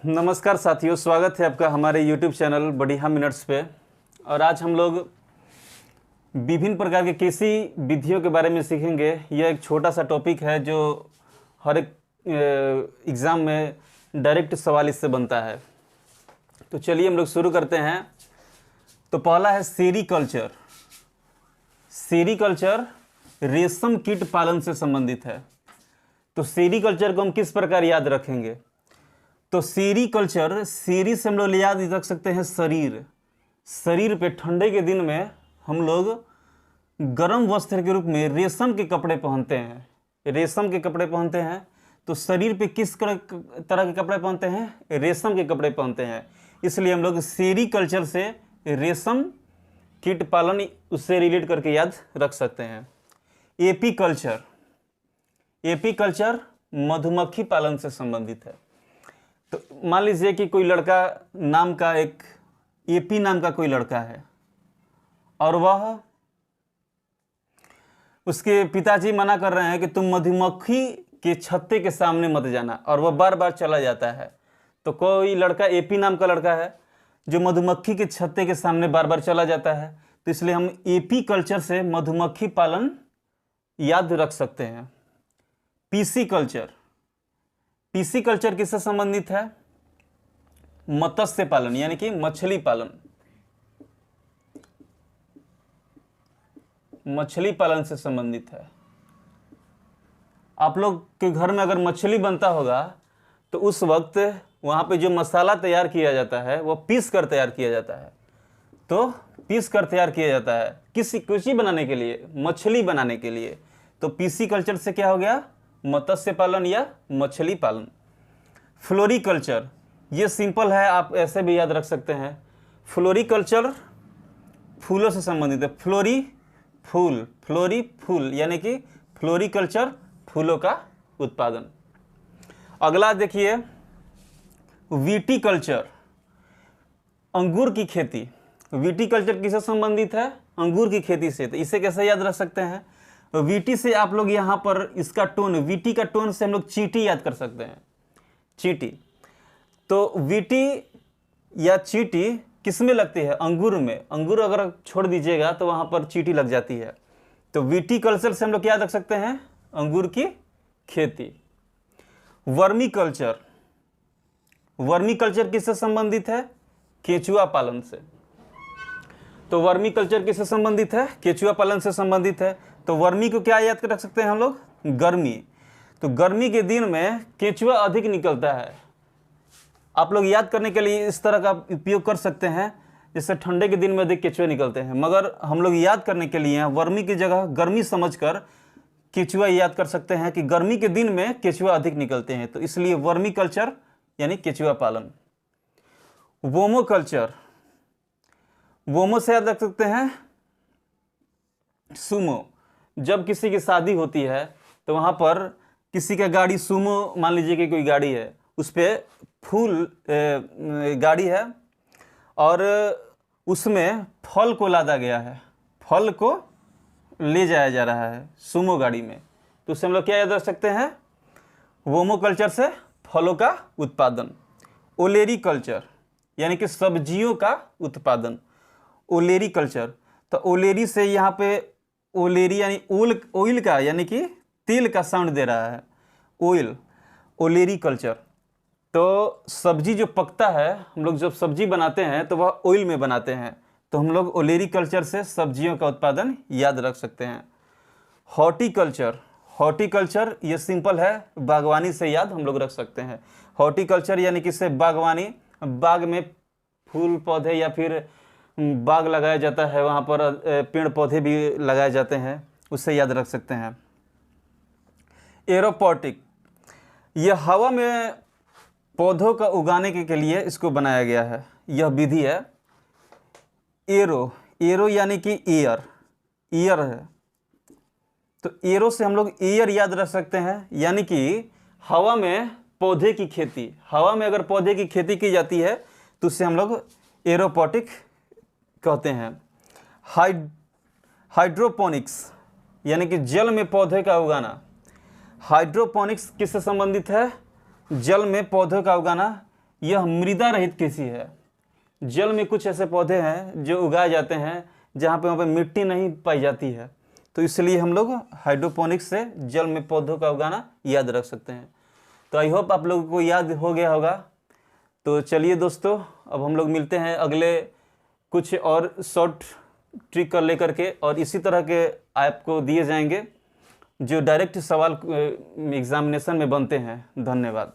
नमस्कार साथियों, स्वागत है आपका हमारे YouTube चैनल बढ़िया मिनट्स पे। और आज हम लोग विभिन्न प्रकार के कृषि विधियों के बारे में सीखेंगे। यह एक छोटा सा टॉपिक है जो हर एक एग्ज़ाम में डायरेक्ट सवाल इससे बनता है। तो चलिए हम लोग शुरू करते हैं। तो पहला है सेरीकल्चर। सेरीकल्चर रेशम कीट पालन से संबंधित है। तो सेरीकल्चर को हम किस प्रकार याद रखेंगे? तो सेरीकल्चर, सेरी से हम लोग याद रख सकते हैं शरीर। शरीर पे ठंडे के दिन में हम लोग गर्म वस्त्र के रूप में रेशम के कपड़े पहनते हैं। रेशम के कपड़े पहनते हैं। तो शरीर पे किस तरह के कपड़े पहनते हैं? रेशम के कपड़े पहनते हैं। इसलिए हम लोग सेरीकल्चर से रेशम कीट पालन उससे रिलेट करके याद रख सकते हैं। एपीकल्चर, एपीकल्चर मधुमक्खी पालन से संबंधित है। तो मान लीजिए कि कोई लड़का नाम का एक एपी नाम का कोई लड़का है और वह उसके पिताजी मना कर रहे हैं कि तुम मधुमक्खी के छत्ते के सामने मत जाना, और वह बार बार चला जाता है। तो कोई लड़का एपी नाम का लड़का है जो मधुमक्खी के छत्ते के सामने बार बार चला जाता है। तो इसलिए हम एपी कल्चर से मधुमक्खी पालन याद रख सकते हैं। पीसी कल्चर, पीसी कल्चर किससे संबंधित है? मत्स्य पालन यानी कि मछली पालन। मछली पालन से संबंधित है। आप लोग के घर में अगर मछली बनता होगा तो उस वक्त वहां पे जो मसाला तैयार किया जाता है वो पीस कर तैयार किया जाता है। तो पीस कर तैयार किया जाता है किसी बनाने के लिए, मछली बनाने के लिए। तो पीसी कल्चर से क्या हो गया? मत्स्य पालन या मछली पालन। फ्लोरीकल्चर, ये सिंपल है, आप ऐसे भी याद रख सकते हैं। फ्लोरीकल्चर फूलों से संबंधित है। फ्लोरी फूल, फ्लोरी फूल यानी कि फ्लोरीकल्चर फूलों का उत्पादन। अगला देखिए विटीकल्चर, अंगूर की खेती। विटीकल्चर किससे संबंधित है? अंगूर की खेती से। तो इसे कैसे याद रख सकते हैं? वीटी से आप लोग यहाँ पर इसका टोन, वीटी का टोन से हम लोग चींटी याद कर सकते हैं। चींटी। तो वीटी या चींटी किस में लगती है? अंगूर में। अंगूर अगर छोड़ दीजिएगा तो वहाँ पर चींटी लग जाती है। तो वीटी कल्चर से हम लोग क्या याद रख सकते हैं? अंगूर की खेती। वर्मी कल्चर, वर्मी कल्चर किससे संबंधित है? केचुआ पालन से। तो वर्मी कल्चर किससे संबंधित है? केचुआ पालन से संबंधित है। तो वर्मी को क्या याद रख सकते हैं हम लोग? गर्मी। तो गर्मी के दिन में केचुआ अधिक निकलता है। आप लोग याद करने के लिए इस तरह का उपयोग कर सकते हैं, जैसे ठंडे के दिन में अधिक केचुए निकलते हैं, मगर हम लोग याद करने के लिए वर्मी की जगह गर्मी समझकर केचुआ याद कर सकते हैं कि गर्मी के दिन में केचुआ अधिक निकलते हैं। तो इसलिए वर्मी कल्चर यानी केचुआ पालन। वोमो कल्चर, वोमो से याद रख सकते हैं सुमो। जब किसी की शादी होती है तो वहाँ पर किसी का गाड़ी सुमो, मान लीजिए कि कोई गाड़ी है, उस पर फूल गाड़ी है और उसमें फल को लादा गया है, फल को ले जाया जा रहा है सुमो गाड़ी में। तो उससे हम लोग क्या याद रख सकते हैं? वोमो कल्चर से फलों का उत्पादन। ओलेरी कल्चर यानी कि सब्जियों का उत्पादन। ओलेरी कल्चर, तो ओलेरी से यहाँ पे ओलेरी यानी ऑयल का यानी कि तेल का साउंड दे रहा है, ऑयल। ओलेरी कल्चर। तो सब्जी जो पकता है, हम लोग जब सब्जी बनाते हैं तो वह ऑयल में बनाते हैं। तो हम लोग ओलेरी कल्चर से सब्जियों का उत्पादन याद रख सकते हैं। हॉर्टिकल्चर, हॉर्टिकल्चर ये सिंपल है, बागवानी से याद हम लोग रख सकते हैं। हॉर्टिकल्चर यानी कि से बागवानी, बाग में फूल पौधे या फिर बाग लगाया जाता है, वहाँ पर पेड़ पौधे भी लगाए जाते हैं, उससे याद रख सकते हैं। एरोपोटिक, यह हवा में पौधों का उगाने के लिए इसको बनाया गया है, यह विधि है। एरो, एरो यानी कि एयर, ईयर है। तो एरो से हम लोग एयर याद रख सकते हैं, यानी कि हवा में पौधे की खेती। हवा में अगर पौधे की खेती की जाती है तो उससे हम लोग एरोपोटिक कहते हैं। हाइड्रोपोनिक्स यानी कि जल में पौधे का उगाना। हाइड्रोपोनिक्स किससे संबंधित है? जल में पौधों का उगाना। यह मृदा रहित कृषि है। जल में कुछ ऐसे पौधे हैं जो उगाए जाते हैं जहाँ पे वहाँ पे मिट्टी नहीं पाई जाती है, तो इसलिए हम लोग हाइड्रोपोनिक्स से जल में पौधों का उगाना याद रख सकते हैं। तो आई होप आप लोगों को याद हो गया होगा। तो चलिए दोस्तों, अब हम लोग मिलते हैं अगले कुछ और शॉर्ट ट्रिक कर लेकर के, और इसी तरह के आपको दिए जाएंगे जो डायरेक्ट सवाल एग्जामिनेशन में बनते हैं। धन्यवाद।